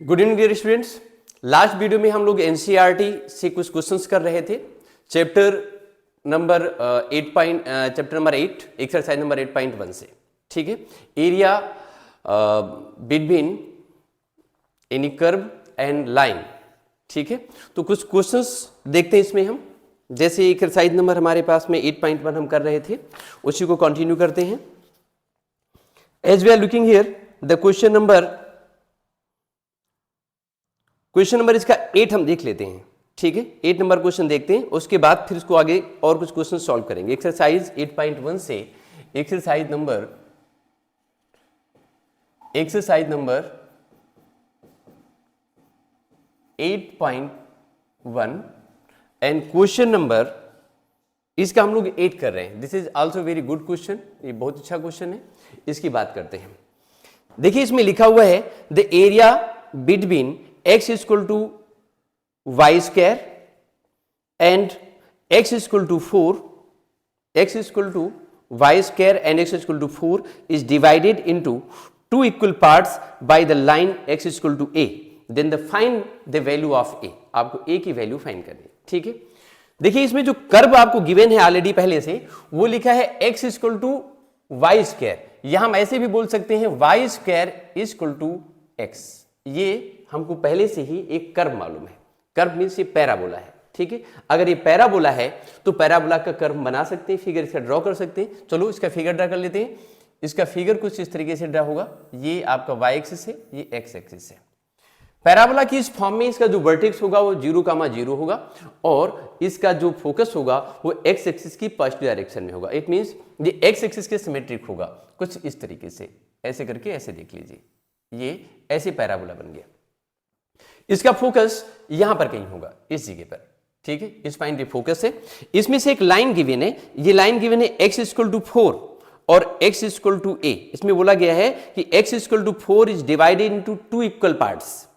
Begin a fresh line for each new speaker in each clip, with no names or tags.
Good evening dear students. Last video में हम लोग एनसीईआरटी से कुछ क्वेश्चंस कर रहे थे। चैप्टर नंबर 8 एक्सरसाइज नंबर 8.1 से, ठीक है। Area between any curve and line, ठीक है। तो कुछ क्वेश्चंस देखते हैं इसमें हम। जैसे एक्सरसाइज नंबर हमारे पास में 8.1 हम कर रहे थे, उसी को कंटिन्यू करते हैं। As we are looking here the question number इसका 8 हम देख लेते हैं, ठीक है। 8 नंबर क्वेश्चन देखते हैं, उसके बाद फिर इसको आगे और कुछ क्वेश्चन सॉल्व करेंगे। एक्सरसाइज 8.1 से exercise number 8.1 and question number इसका हम लोग 8 कर रहे हैं। This is also very good question, ये बहुत अच्छा क्वेश्चन है। इसकी बात करते हैं। देखिए इसमें लिखा हुआ है the area between x equal to y square and x equal to 4, x equal to y square and x equal to 4 is divided into 2 equal parts by the line x equal to a, then the find the value of a। आपको a की value find करनी है, ठीक है। देखिए इसमें जो curve आपको गिवन है ऑलरेडी पहले से, वो लिखा है x equal to y square. यहां हम ऐसे भी बोल सकते हैं y square equal to x। ये हमको पहले से ही एक कर्व मालूम है। कर्व मीन्स ये पैराबोला है, ठीक है। अगर ये पैराबोला है तो पैराबोला का कर्व बना सकते हैं, फिगर इसका ड्रॉ कर सकते हैं। चलो इसका फिगर ड्रा कर लेते हैं। इसका फिगर कुछ इस तरीके से ड्रा होगा। ये आपका वाई एक्सिस है, ये एक्स एक्सिस है। पैराबोला की इस फॉर्म में इसका जो वर्टेक्स होगा वो 0,0 होगा और इसका जो फोकस होगा वो एक्स एक्सिस की पॉजिटिव डायरेक्शन में होगा। इट मींस ये एक्स एक्सिस के सिमेट्रिक होगा, कुछ इस तरीके से। ऐसे करके ऐसे देख लीजिए, ये ऐसे पैराबोला बन गया। इसका फोकस यहां पर कहीं होगा, इस जगह पर, ठीक है। इस पॉइंट पे फोकस है। इसमें से एक लाइन गिवन है, ये लाइन गिवन है x इक्वल टू 4 और x इक्वल टू a। इसमें बोला गया है कि x equal to 4 is divided into 2 equal parts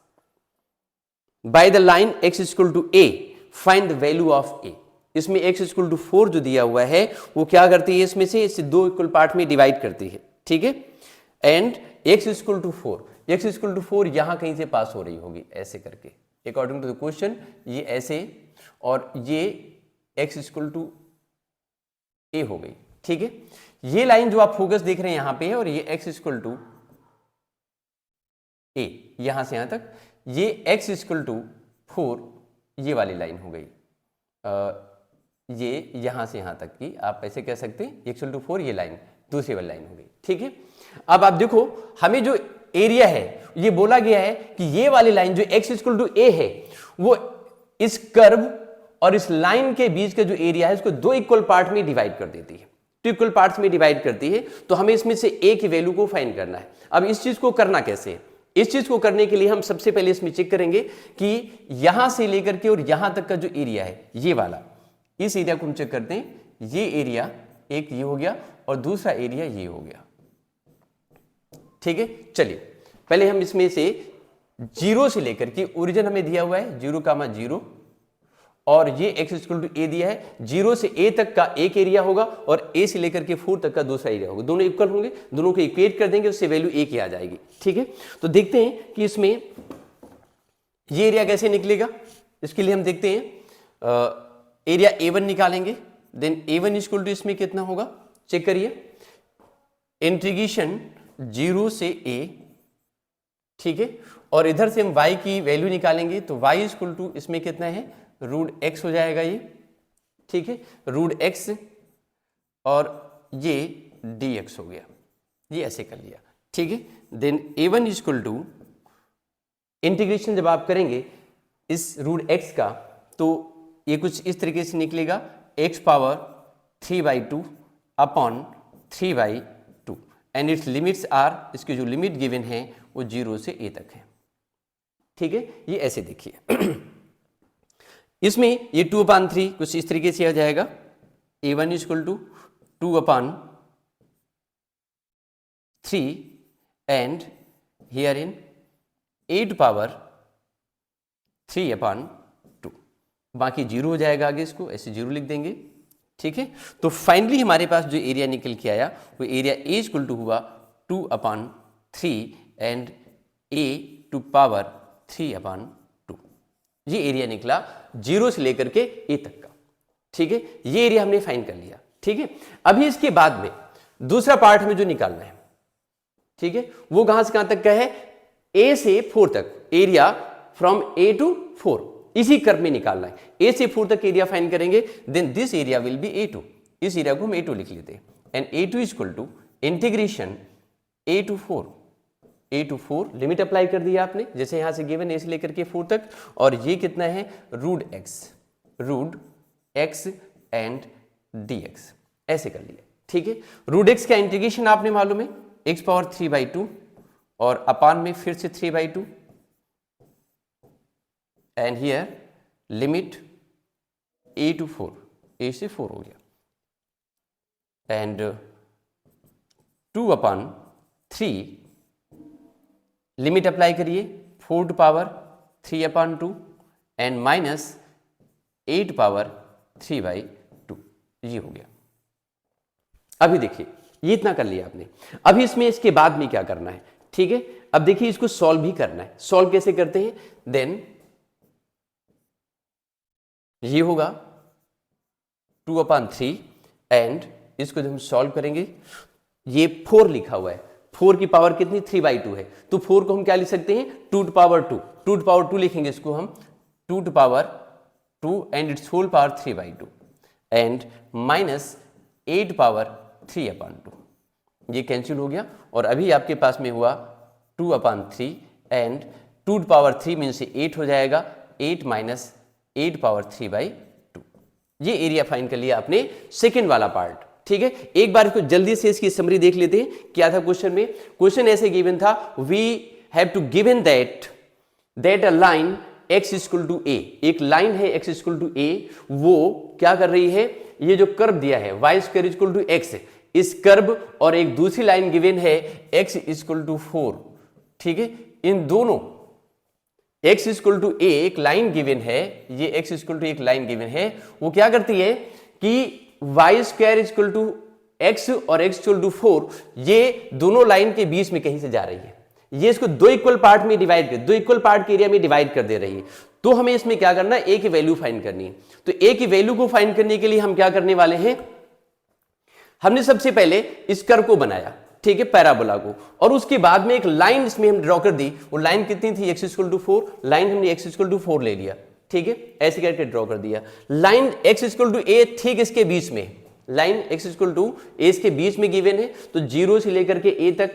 by the line x equal to a, find the value of a। इसमें x इक्वल टू 4 जो दिया हुआ है वो क्या करती है, इसमें से इसे 2 इक्वल पार्ट में डिवाइड करती है, ठीक है। And x equal to 4, x equal to 4 यहां कहीं से पास हो रही होगी, ऐसे करके अकॉर्डिंग टू द क्वेश्चन। ये ऐसे और ये x इक्वल टू a हो गई, ठीक है। ये लाइन जो आप फोकस देख रहे हैं यहां पे है और ये x इक्वल टू a, यहां से यहां तक। ये x इक्वल टू 4 ये वाली लाइन हो गई। ये यहां से यहां तक की आप ऐसे कह सकते हैं, x इक्वल टू 4 ये लाइन दूसरी वाली लाइन हो गई, ठीक है। अब आप देखो हमें जो एरिया है ये बोला गया है कि ये वाली लाइन जो x इक्वल टू a है वो इस कर्व और इस लाइन के बीच का जो एरिया है इसको 2 इक्वल पार्ट में डिवाइड कर देती है, 2 इक्वल पार्ट्स में डिवाइड करती है। तो हमें इसमें से a की वैल्यू को फाइंड करना है। अब इस चीज को करना कैसे है? इस चीज को करने के लिए हम सबसे पहले इसमें चेक करेंगे कि यहां से लेकर के और यहां तक का जो एरिया है ये वाला, इस एरिया को हम चेक करते हैं। ये एरिया एक ये हो गया और दूसरा एरिया ये हो गया, ठीक है। चलिए पहले हम इसमें से 0 से लेकर के ओरिजिन हमें दिया हुआ है 0,0 और ये x इक्वल टू a दिया है। 0 से a तक का एक एरिया होगा और a से लेकर के 4 तक का दूसरा एरिया होगा। दोनों इक्वल होंगे, दोनों को इक्वेट कर देंगे, उससे वैल्यू a की आ जाएगी, ठीक है। तो देखते हैं कि इसमें ये एरिया कैसे निकलेगा। इसके लिए हम देखते हैं एरिया a1 निकालेंगे। देन a1 इक्वल टू इसमें कितना होगा चेक करिए। इंटीग्रेशन 0 से a, ठीक है। और इधर से हम y की वैल्यू निकालेंगे तो y इक्वल टू इसमें कितना है √x हो जाएगा ये, ठीक है। √x और ये dx हो गया, ये ऐसे कर लिया, ठीक है। Then a1 equal to integration जब आप करेंगे इस √x का तो ये कुछ इस तरीके से निकलेगा x power 3/2 upon 3/2 and its limits are, इसकी जो लिमिट गिवन है वो 0 से a तक है, ठीक है। ये ऐसे देखिए इसमें ये 2/3 कुछ इस तरीके से आ जाएगा। a1 equal to 2/3 and here in 8 power 3/2, बाकी 0 हो जाएगा आगे, इसको ऐसे 0 लिख देंगे, ठीक है। तो फाइनली हमारे पास जो एरिया निकल के आया वो एरिया a इक्वल टू हुआ 2/3 एंड a टू पावर 3/2। ये एरिया निकला 0 से लेकर के ए तक का। ठीक है, ये एरिया हमने फाइंड कर लिया। ठीक है, अभी इसके बाद में दूसरा पार्ट हमें जो निकालना है, ठीक है, वो कहां से कहां तक का है, ए से 4 तक, एरिया फ्रॉम ए टू 4, इसी कर्व में निकालना है। ए से 4 तक एरिया फाइंड करेंगे, then this area will be A2। इस एरिया को हम A2 लिख लेते हैं, and A2 equal to integration A to 4, limit apply कर दिया आपने, जैसे यहां से गिवन ए से लेकर के 4 तक, और ये कितना है, रूट एक्स एंड dx, ऐसे कर लिया। ठीक है, रूट एक्स का इंटीग्रेशन आपने मालूम है, x⁴/2 और अपान में फिर से 3/2, and here limit a to 4, a से 4 हो गया, एंड 2/3 लिमिट अप्लाई करिए, 4⁻³ एंड माइनस 8⁻3/2, ये हो गया। अभी देखिए, ये इतना कर लिया आपने। अभी इसमें इसके बाद में क्या करना है, ठीक है, अब देखिए इसको सॉल्व भी करना है। सॉल्व कैसे करते हैं, देन ये होगा 2/3 एंड इसको जब हम सॉल्व करेंगे, ये 4 लिखा हुआ है, 4 की पावर कितनी, 3/2 है, तो 4 को हम क्या लिख सकते हैं, 2⁻2 लिखेंगे इसको हम, 2⁻2 and its whole power 3/2 and minus 8⁻3/2, ये कैंसिल हो गया, और अभी आपके पास में हुआ 2/3 एंड 2⁻3 मीन से 8 हो जाएगा, 8 माइनस 8⁻3/2। ये एरिया फाइंड कर लिया आपने सेकेंड वाला पार्ट। ठीक है, एक बार इसको जल्दी से इसकी समरी देख लेते हैं, क्या था क्वेश्चन में। क्वेश्चन ऐसे गिवन था, we have to given that a line x equal to a, एक लाइन है x इक्वल टू a, वो क्या कर रही है, ये जो कर्व दिया है y² इक्वल टू x, इस कर्व और एक दूसरी लाइन गिवन है x इक्वल टू 4। ठीक है, इन दोनों x इक्वल टू a एक लाइन गिवन है, ये x इक्वल टू एक लाइन गिवन है, वो क्या करती है कि y² इक्वल टू x और x इक्वल टू 4, ये दोनों लाइन के बीच में कहीं से जा रही है, ये इसको दो इक्वल पार्ट में डिवाइड कर, दो इक्वल पार्ट के एरिया में डिवाइड कर दे रही है। तो हमें इसमें क्या करना है, a की वैल्यू फाइंड करनी है। तो a की वैल्यू को फाइंड करने के लिए हम क्या करने वाले हैं, हमने सबसे पहले इस कर्व को बनाया, ठीक है, पैराबोला को, और उसके बाद में एक लाइन इसमें हम ड्रॉ कर दी। वो लाइन कितनी थी, x इक्वल टू 4, लाइन हमने x इक्वल टू 4 ले लिया। ठीक है, ऐसे करके ड्रॉ कर दिया। Line x equal to a ठीक इसके बीच में, line x equal to a इसके बीच में गिवन है, तो 0 से लेकर के a तक,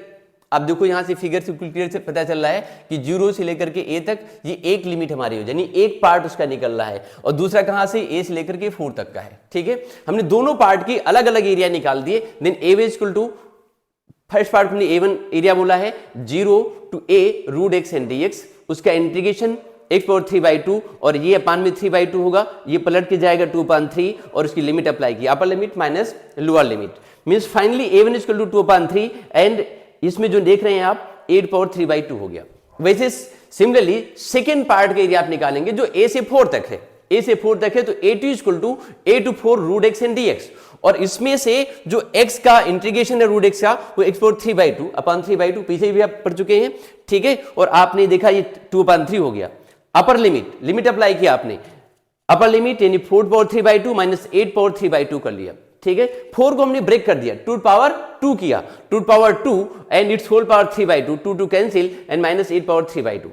आप देखो यहां से फिगर से क्लियर से पता चल रहा है कि 0 से लेकर के a तक ये एक लिमिट हमारी हो, यानी एक पार्ट उसका निकल रहा है, और दूसरा कहां से, a से लेकर के 4 तक का है। ठीक है, हमने दोनों पार्ट की अलग अलग एरिया निकाल दिए। Then a equal to, first part हमने a1 एरिया बोला है, 0 to a root x and dx, उसका इंटीग्रेशन x⁴/2 और ये अपान में 3/2 होगा, ये पलट के जाएगा 2/3 और उसकी लिमिट अप्लाई की, upper limit minus lower limit, means finally a1 equal to 2/3 and इसमें जो देख रहे हैं आप 8⁴/2 हो गया। वैसे सिमिलरली सेकेंड पार्ट के एरिया आप निकालेंगे जो a से 4 तक है, a से 4 तक है, तो a2 equal to a to 4 root x and dx, और इसमें से जो x का इंटीग्रेशन है रूट x का, वो x⁴/2 अपान 3/2 पीछे भी आप पढ़ चुके हैं। ठीक है, और आपने देखा ये 2/3 हो गया। अपर लिमिट अप्लाई किया आपने, अपर लिमिट यानी 4⁴/2 माइनस 8⁴/2 कर लिया। ठीक है, 4 को हमने ब्रेक कर दिया, 2⁻2 किया, 2⁻2 and its whole power 3/2, 2 cancel and minus 8⁻3/2,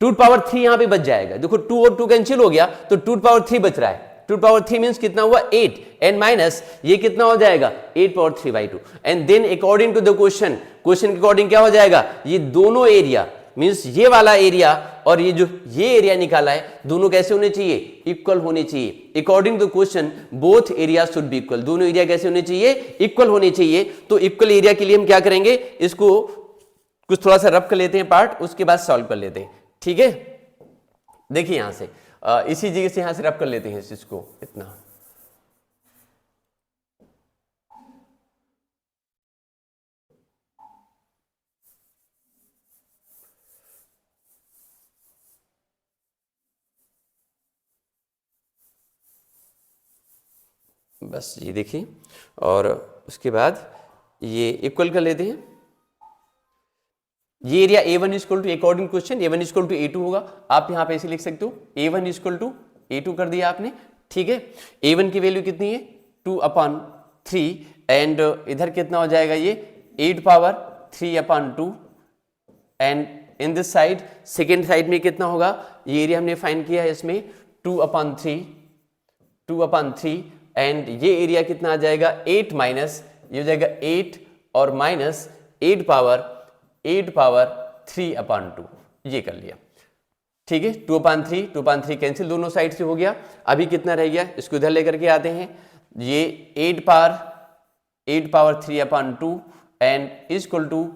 2⁻3 यहां पे बच जाएगा। देखो 2 और 2 कैंसिल हो गया, तो 2⁻3 बच रहा है। 2⁻3 मींस कितना हुआ, 8 एंड माइनस ये कितना हो जाएगा, 8⁻3/2, and then according to the question के अकॉर्डिंग क्या हो जाएगा, ये दोनों एरिया मींस ये वाला एरिया और ये जो ये एरिया निकाला है, दोनों कैसे होने चाहिए, इक्वल होने चाहिए। According to question both area should be equal, दोनों एरिया कैसे होने चाहिए, इक्वल होने चाहिए। तो इक्वल एरिया के लिए हम क्या करेंगे, इसको कुछ थोड़ा सा रफ कर लेते हैं पार्ट, उसके बाद सॉल्व कर लेते हैं। ठीक है, देखिए यहां से इसी जगह से यहां से रफ कर लेते हैं इसको, इतना बस ये देखिए, और उसके बाद ये इक्वल कर लेते हैं। ये area A1 equal to, according question A1 equal to A2 होगा। आप यहाँ पे ऐसे लिख सकते हो A1 इक्वल टू A2 कर दिया आपने, ठीक है। A1 की वैल्यू कितनी है 2/3 एंड इधर कितना हो जाएगा ये 8/3/2 and in this side second side में कितना होगा, ये एरिया हमने फाइंड किया है इसमें 2/3 एंड ये एरिया कितना आ जाएगा 8 माइनस, ये हो जाएगा 8 और माइनस 8/3/2 ये कर लिया, ठीक है। 2/3 कैंसिल दोनों साइड से हो गया। अभी कितना रह गया, इसको इधर लेकर के आते हैं, ये 8/3/2 एंड इक्वल टू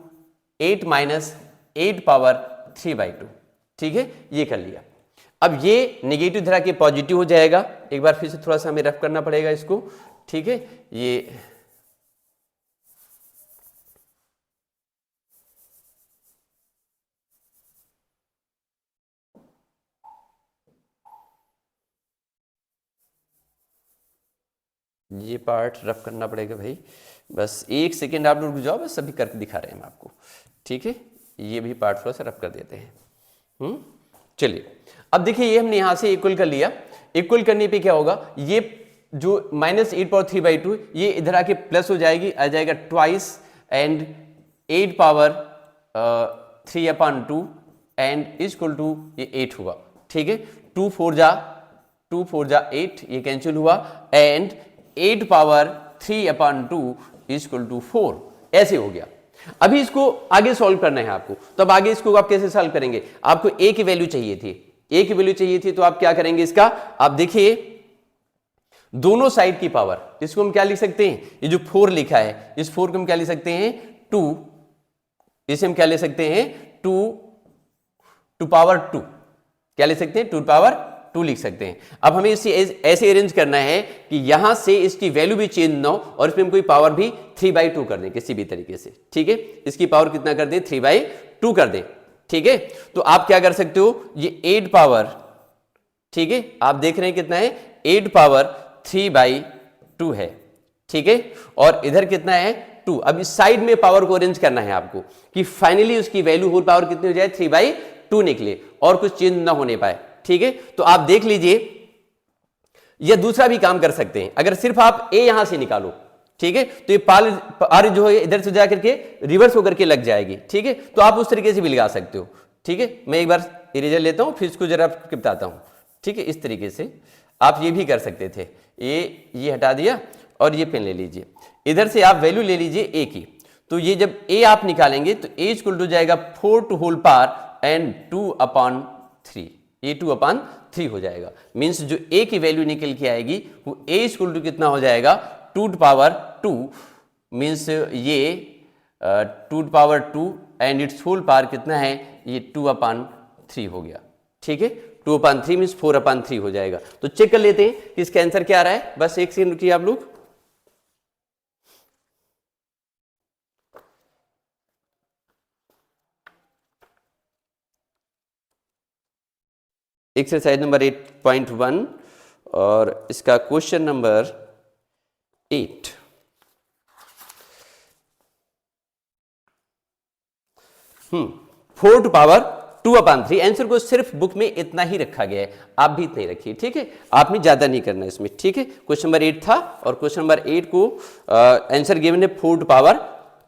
8 माइनस 8/3/2, ठीक है, ये कर लिया। अब ये नेगेटिव धरा के पॉजिटिव हो जाएगा। एक बार फिर से थोड़ा सा हमें रफ करना पड़ेगा इसको, ठीक है। ये पार्ट रफ करना पड़ेगा भाई, बस एक सेकेंड आप लोग रुक जाओ, बस अभी करके दिखा रहे हैं हम आपको, ठीक है। ये भी पार्ट थोड़ा सा रफ कर देते हैं। चलिए अब देखिए, ये हमने यहां से इक्वल कर लिया। इक्वल करने पे क्या होगा, ये जो -8/3/2 ये इधर आके प्लस हो जाएगी, आ जाएगा twice and 8/3/2 and equal to ये 8 हुआ, ठीक है। 2 4 जा 8, ये कैंसिल हुआ एंड 8/3/2 इक्वल टू 4, ऐसे हो गया। अभी इसको आगे सॉल्व करना है आपको, तब आगे इसको आप कैसे सॉल्व करेंगे, आपको a की वैल्यू चाहिए थी, a की वैल्यू चाहिए थी, तो आप क्या करेंगे इसका, आप देखिए दोनों साइड की पावर, इसको हम क्या लिख सकते हैं, ये जो 4 लिखा है इस 4 को हम क्या लिख सकते हैं 2, इसे हम क्या ले सकते हैं 2 पावर 2, क्या लिख सकते हैं 2 पावर 2 लिख सकते हैं। अब हमें इसे ऐसे अरेंज करना है कि यहां से इसकी वैल्यू भी चेंज ना हो और इसमें हम कोई पावर भी 3/2 कर दें किसी भी तरीके से, ठीक है। इसकी पावर कितना कर दें 3/2 कर दें, ठीक है। तो आप क्या कर सकते हो, ये 8 पावर, ठीक है, आप देख रहे हैं कितना है 8/3/2 है, ठीक है। और इधर कितना है 2। अब इस साइड में पावर को अरेंज करना है आपको कि फाइनली उसकी वैल्यू होल पावर कितनी हो जाए 3/2 निकले और कुछ चेंज ना होने पाए, ठीक है। तो आप देख लीजिए, यह दूसरा भी काम कर सकते हैं, अगर सिर्फ आप a यहां से निकालो, ठीक है, तो ये पार जो है इधर से जाकर के रिवर्स होकर के लग जाएगी, ठीक है। तो आप उस तरीके से भी लगा सकते हो, ठीक है। मैं एक बार इरेजर लेता हूं, फिर इसको जरा बताता हूं, ठीक है। इस तरीके से आप ये भी कर सकते थे, ये हटा दिया और ये पेन ले लीजिए, इधर से आप वैल्यू ले लीजिए a की, तो ये जब a आप निकालेंगे तो a इक्वल टू जाएगा 4 टू होल पावर एंड 2/3, ये 2/3 हो जाएगा। मीन्स जो a की वैल्यू निकल के आएगी वो a इक्वल टू कितना हो जाएगा 2/2, मीन्स ये 2/2 एंड इट्स होल पावर कितना है, ये 2/3 हो गया, ठीक है। 2/3 मीन्स 4/3 हो जाएगा। तो चेक कर लेते हैं कि इसका आंसर क्या आ रहा है, बस एक सेकंड रुकिए आप लोग। एक्सरसाइज नंबर 8.1 और इसका question number 8। Four to power 2/3, answer को सिर्फ बुक में इतना ही रखा गया है, आप भी इतना ही रखिए, ठीक है। आपने ज्यादा नहीं करना इसमें, ठीक है। क्वेश्चन नंबर 8 था और क्वेश्चन नंबर 8 को आंसर गिवन है 4 टू पावर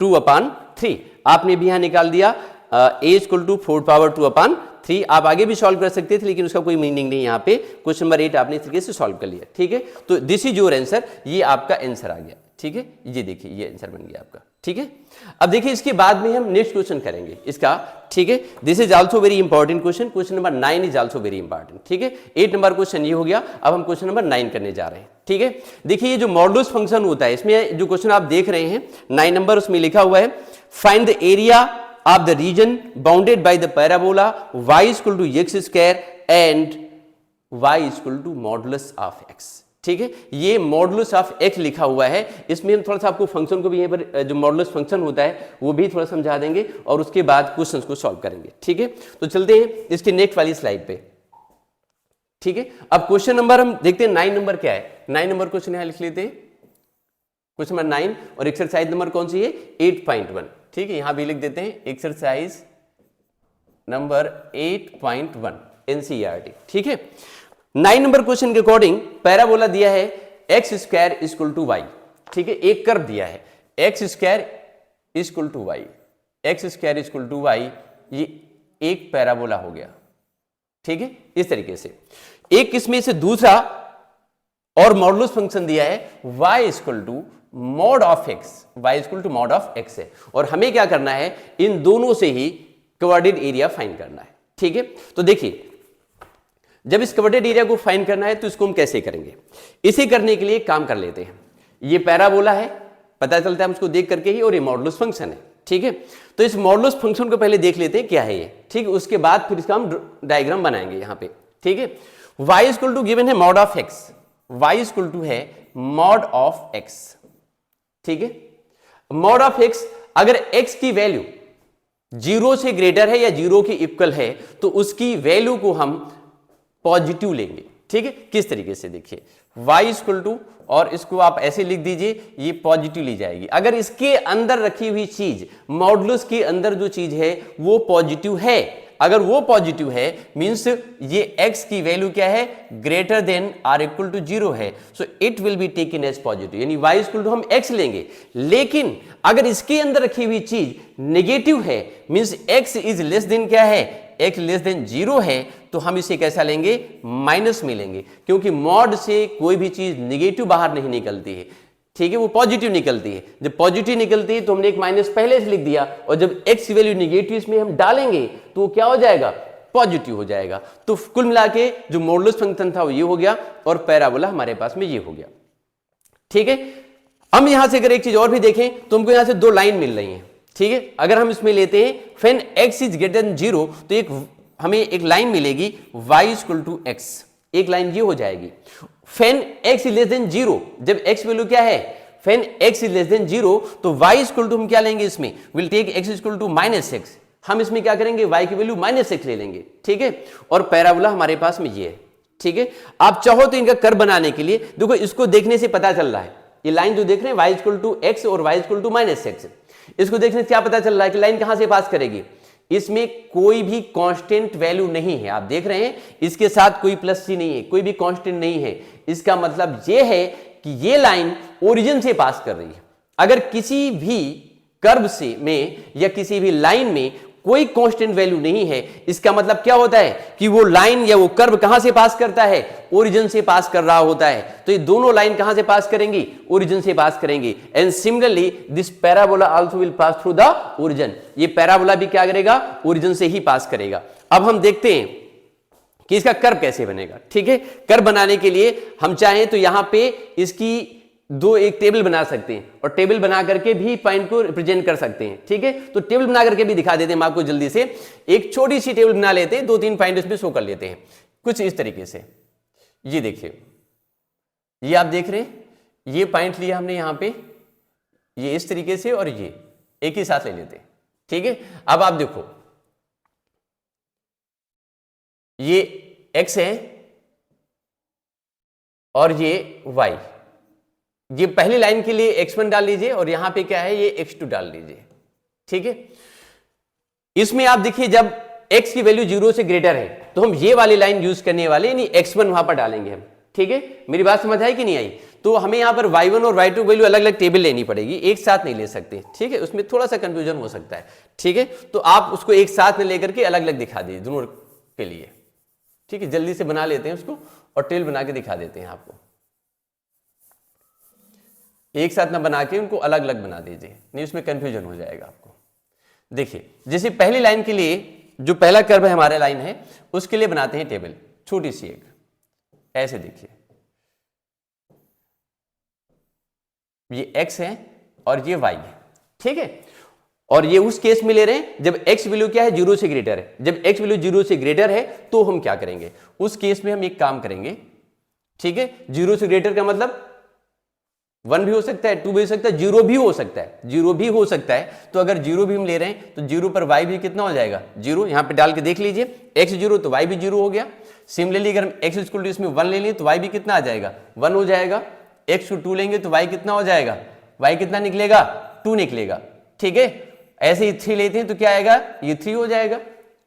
2/3। आपने भी यहां निकाल दिया a इक्वल टू 4 पावर 2/3। आप आगे भी सॉल्व कर सकते थे लेकिन उसका कोई मीनिंग नहीं, यहाँ पे क्वेश्चन नंबर 8 आपने इस तरीके से सॉल्व कर लिया, ठीक है। तो दिस इज योर आंसर, ये आपका आंसर आ गया, ठीक है। ये देखिए ये आंसर बन गया आपका, ठीक है। अब देखिए इसके बाद में हम नेक्स्ट क्वेश्चन करेंगे इसका, ठीक है। This is also very important question, question number 9 is also very important, ठीक है। 8 नंबर क्वेश्चन ये हो गया, अब हम क्वेश्चन नंबर 9 करने जा रहे हैं, ठीक है। देखिए ये जो मॉडुलस फंक्शन होता है, इसमें जो क्वेश्चन आप देख रहे हैं 9 नंबर, उसमें लिखा हुआ है find the area of the region bounded by the parabola y equal to x square and y equal to modulus of x, ठीक है। ये मॉडुलस ऑफ x लिखा हुआ है, इसमें हम थोड़ा सा आपको फंक्शन को भी यहीं पर जो मॉडुलस फंक्शन होता है वो भी थोड़ा समझा देंगे और उसके बाद क्वेश्चंस को सॉल्व करेंगे, ठीक है। तो चलते हैं इसके नेक्स्ट वाली स्लाइड पे, ठीक है। अब क्वेश्चन नंबर हम देखते हैं 9 नंबर क्या है, 9 नंबर क्वेश्चन यहां लिख लेते हैं, क्वेश्चन नंबर 9 और एक्सरसाइज नंबर कौन सी है 8.1, ठीक है। यहां भी लिख देते हैं एक्सरसाइज नंबर 8.1 एनसीईआरटी। ठीक है, 9 नंबर क्वेश्चन के अकॉर्डिंग पैराबोला दिया है x square equal to y. ठीक है, एक कर्व दिया है x square equal to y, x square equal to y, ये एक पैराबोला हो गया। ठीक है, इस तरीके से एक किस्म से दूसरा और मॉडुलस फंक्शन दिया है y equal to mod of x, y equal to mod of x है, और हमें क्या करना है, इन दोनों से ही क्वाड्रेटिक एरिया फाइंड करना है। ठीक है, तो देखिए जब इस क्वाड्रेटिक एरिया को फाइंड करना है तो इसको हम कैसे करेंगे, इसे करने के लिए एक काम कर लेते हैं। ये पैराबोला है, पता चलता है हमको देख करके ही, और ये मॉडुलस फंक्शन है। ठीक है, तो इस मॉडुलस फंक्शन को पहले देख लेते हैं क्या है ये। ठीक है, उसके बाद फिर इसका हम डायग्राम बनाएंगे यहाँ पे। ठीक है, y इक्वल टू गिवन है mod of x, y equal to है मॉड ऑफ x। ठीक है, मॉड ऑफ x, अगर x की वैल्यू 0 से ग्रेटर है या 0 के इक्वल है तो उसकी वैल्यू को हम पॉजिटिव लेंगे। ठीक है, किस तरीके से देखिए, y इक्वल टू, और इसको आप ऐसे लिख दीजिए, ये पॉजिटिव ली जाएगी अगर इसके अंदर रखी हुई चीज, मॉडुलस के अंदर जो चीज है वो पॉजिटिव है। अगर वो पॉजिटिव है मींस ये x की वैल्यू क्या है, greater than or equal to 0 है, so it will be taken as positive, यानी y इक्वल टू हम x लेंगे। लेकिन अगर इसके अंदर रखी हुई चीज नेगेटिव है means x is less then क्या है, x लेस देन 0 है, तो हम इसे कैसा लेंगे, माइनस में लेंगे, क्योंकि मॉड से कोई भी चीज नेगेटिव बाहर नहीं निकलती है। ठीक है, वो पॉजिटिव निकलती है। जब पॉजिटिव निकलती है तो हमने एक माइनस पहले से लिख दिया, और जब x की वैल्यू नेगेटिव इसमें हम डालेंगे तो वो क्या हो जाएगा, पॉजिटिव हो जाएगा। तो कुल मिला के जो मॉडुलस फंक्शन था वो ये हो गया, और पैराबोला हमारे पास में ये हो गया। ठीक है, हम यहां से अगर एक चीज और भी देखें तो हमको यहां से दो लाइन मिल रही हैं। ठीक है, अगर हम इसमें लेते हैं when x is greater than 0 तो हमें एक लाइन मिलेगी y इक्वल टू x, एक लाइन ये हो जाएगी। When x is less than 0, जब x वैल्यू क्या है, when x is less than 0 तो y इक्वल टू हम क्या लेंगे, इसमें will take x equal to -x, हम इसमें क्या करेंगे, y की वैल्यू -x ले लेंगे। ठीक है, और पैराबोला हमारे पास में ये है। ठीक है, आप चाहो तो इनका कर्व बनाने के लिए देखो, इसको देखने से पता चल रहा है, ये लाइन जो देख रहे हैं y इक्वल टू x और y इक्वल टू -x, इसको देखने से क्या पता चल रहा है कि लाइन कहां से पास करेगी, इसमें कोई भी कांस्टेंट वैल्यू नहीं है। आप देख रहे हैं इसके साथ कोई प्लस सी नहीं है, कोई भी कांस्टेंट नहीं है। इसका मतलब यह है कि ये लाइन ओरिजिन से पास कर रही है। अगर किसी भी कर्व से में या किसी भी लाइन में कोई कांस्टेंट वैल्यू नहीं है, इसका मतलब क्या होता है कि वो लाइन या वो कर्व कहां से पास करता है, ओरिजिन से पास कर रहा होता है। तो ये दोनों लाइन कहां से पास करेंगी, ओरिजिन से पास करेंगी। And similarly this parabola also will pass through the origin, ये पैराबोला भी क्या करेगा, ओरिजिन से ही पास करेगा। अब हम देखते हैं कि इसका कर्व कैसे बनेगा। ठीक है, कर्व बनाने के लिए हम चाहें तो यहां पे इसकी एक टेबल बना सकते हैं, और टेबल बना करके भी पॉइंट को रिप्रेजेंट कर सकते हैं। ठीक है, तो टेबल बना करके भी दिखा देते हैं हम आपको जल्दी से। एक छोटी सी टेबल बना लेते हैं, 2-3 पॉइंट इसमें शो कर लेते हैं कुछ इस तरीके से। ये देखिए, ये आप देख रहे हैं, ये पॉइंट लिया हमने यहां पे, ये इस तरीके से, और ये एक ही साथ ले लेते हैं। ठीक है, अब आप देखो ये x है और ये y, ये पहली लाइन के लिए x1 डाल लीजिए, और यहां पे क्या है, ये x2 डाल लीजिए। ठीक है, इसमें आप देखिए जब x की वैल्यू 0 से ग्रेटर है तो हम ये वाली लाइन यूज करने वाले, यानी x1 वहां पर डालेंगे हम। ठीक है, मेरी बात समझ आई कि नहीं आई? तो हमें यहां पर y1 और y2 वैल्यू अलग अलग टेबल लेनी पड़ेगी, एक साथ नहीं ले सकते। ठीक है, उसमें थोड़ा सा कंफ्यूजन हो सकता है। ठीक है, तो आप उसको एक साथ में लेकर के अलग अलग दिखा दीजिए दोनों के लिए। ठीक है, जल्दी से बना लेते हैं उसको, और टेबल बना के दिखा देते हैं आपको। एक साथ ना बना के उनको अलग अलग बना दीजिए, नहीं उसमें कंफ्यूजन हो जाएगा आपको। देखिए, जैसे पहली लाइन के लिए जो पहला कर्व है हमारा लाइन है, उसके लिए बनाते हैं टेबल छोटी सी एक, ऐसे देखिए, ये x है और ये y है। ठीक है, और ये उस केस में ले रहे हैं जब x वैल्यू क्या है, 0 से ग्रेटर है। जब x वैल्यू 0 से ग्रेटर है तो हम क्या करेंगे, उस केस में हम एक काम करेंगे। ठीक है, 0 से ग्रेटर का मतलब 1 भी हो सकता है, 2 भी हो सकता है, 0 भी हो सकता है, 0 भी हो सकता है। तो अगर 0 भी हम ले रहे हैं तो 0 पर y भी कितना हो जाएगा, 0। यहां पे डाल के देख लीजिए, x 0 तो y भी 0 हो गया। सिमिलरली अगर हम x इक्वल टू इसमें 1 ले लें तो y भी कितना आ जाएगा, 1 हो जाएगा। x को 2 लेंगे तो y कितना हो जाएगा, y कितना निकलेगा, 2 निकलेगा। ठीक है, ऐसे ही 3 लेते हैं तो क्या आएगा, ये 3 हो जाएगा।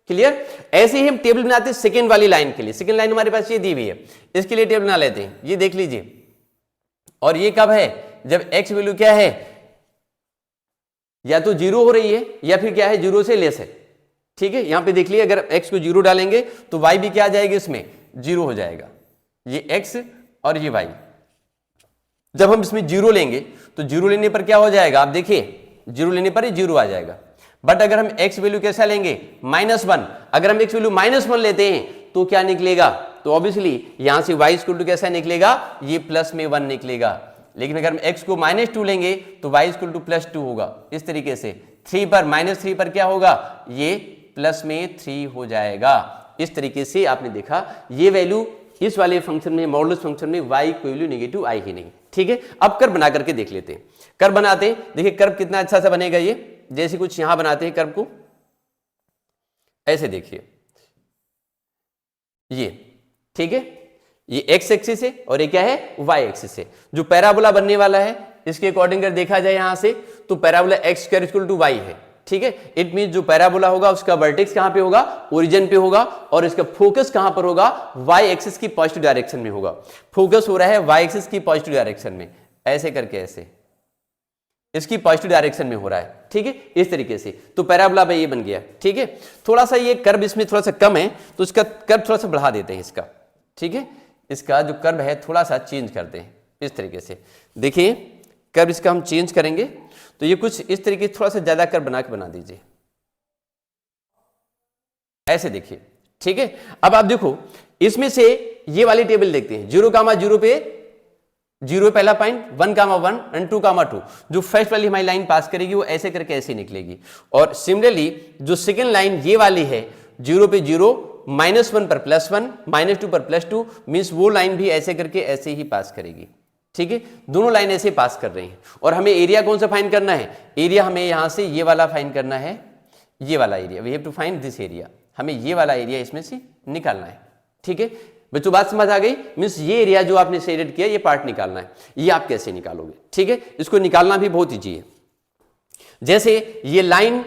क्लियर? ऐसे ही हम टेबल बनाते हैं सेकेंड वाली लाइन के लिए। सेकेंड लाइन हमारे पास ये दी हुई है, इसके लिए टेबल बना लेते हैं। ये देख लीजिए, और ये कब है? जब x वैल्यू क्या है, या तो 0 हो रही है या फिर क्या है 0 से लेस है। ठीक है, यहां पे देख लिए, अगर x को 0 डालेंगे तो y भी क्या आ जाएगा, इसमें 0 हो जाएगा। ये x और ये y, जब हम इसमें 0 लेंगे तो 0 लेने पर क्या हो जाएगा, आप देखिए 0 लेने पर ही 0 आ जाएगा। बट अगर हम x वैल्यू कैसा लेंगे, -1, अगर हम x वैल्यू -1 लेते हैं तो क्या निकलेगा, तो ऑब्वियसली यहां से y इक्वल टू कैसा निकलेगा, ये प्लस में 1 निकलेगा। लेकिन अगर हम x को -2 लेंगे तो y इक्वल टू +2 होगा। इस तरीके से 3 पर -3 पर क्या होगा, ये प्लस में 3 हो जाएगा। इस तरीके से आपने देखा ये वैल्यू इस वाले फंक्शन में, मॉडुलस फंक्शन में y की वैल्यू नेगेटिव आई ही नहीं। ठीक है, अब कर्व बना करके देख लेते हैं। कर्व बनाते हैं, देखिए कर्व कितना अच्छा सा बनेगा। ये जैसे कुछ यहां बनाते हैं कर्व को, ऐसे देखिए ये, ठीक है, ये x एक्सिस है और ये क्या है, y एक्सिस है। जो पैराबोला बनने वाला है इसके अकॉर्डिंग अगर देखा जाए यहां से, तो parabola x² equal to y है। ठीक है, इट मीन जो पैराबोला होगा उसका वर्टेक्स कहां पे होगा, ओरिजिन पे होगा, और इसका फोकस कहां पर होगा, y एक्सिस की पॉजिटिव डायरेक्शन में होगा। फोकस हो रहा है y एक्सिस की पॉजिटिव डायरेक्शन में, ऐसे करके, ऐसे इसकी पॉजिटिव डायरेक्शन में हो रहा है। ठीक है, इस तरीके से तो पैराबोला पे ये बन गया। ठीक है, थोड़ा सा ये कर्व इसमें थोड़ा सा कम है तो इसका कर्व थोड़ा सा बढ़ा देते हैं इसका। ठीक है, इसका जो कर्व है थोड़ा सा चेंज करते हैं इस तरीके से। देखिए कर्व इसका हम चेंज करेंगे तो ये कुछ इस तरीके थोड़ा सा ज्यादा कर्व बना दीजिए, ऐसे देखिए। ठीक है, अब आप देखो इसमें से ये वाली टेबल देखते हैं, 0,0 पे 0 पहला पॉइंट, 1,1 एंड 2,2। जो फर्स्ट वाली हमारी लाइन पास करेगी वो ऐसे करके ऐसे निकलेगी। और सिमिलरली जो सेकेंड लाइन ये वाली है, 0 पे 0, -1 पर +1, -2 पर +2, मीन्स वो लाइन भी ऐसे करके ऐसे ही पास करेगी। ठीक है, दोनों लाइन ऐसे पास कर रही हैं। और हमें एरिया कौन सा फाइंड करना है, एरिया हमें यहां से ये वाला फाइंड करना है, ये वाला area, we have to find this area. हमें ये वाला एरिया इसमें से निकालना है। ठीक है बच्चों, बात समझ आ गई? मीन्स ये एरिया जो आपने शेडेड किया, ये पार्ट निकालना है। ये आप कैसे निकालोगे? ठीक है, इसको निकालना भी बहुत ईजी है। जैसे ये लाइन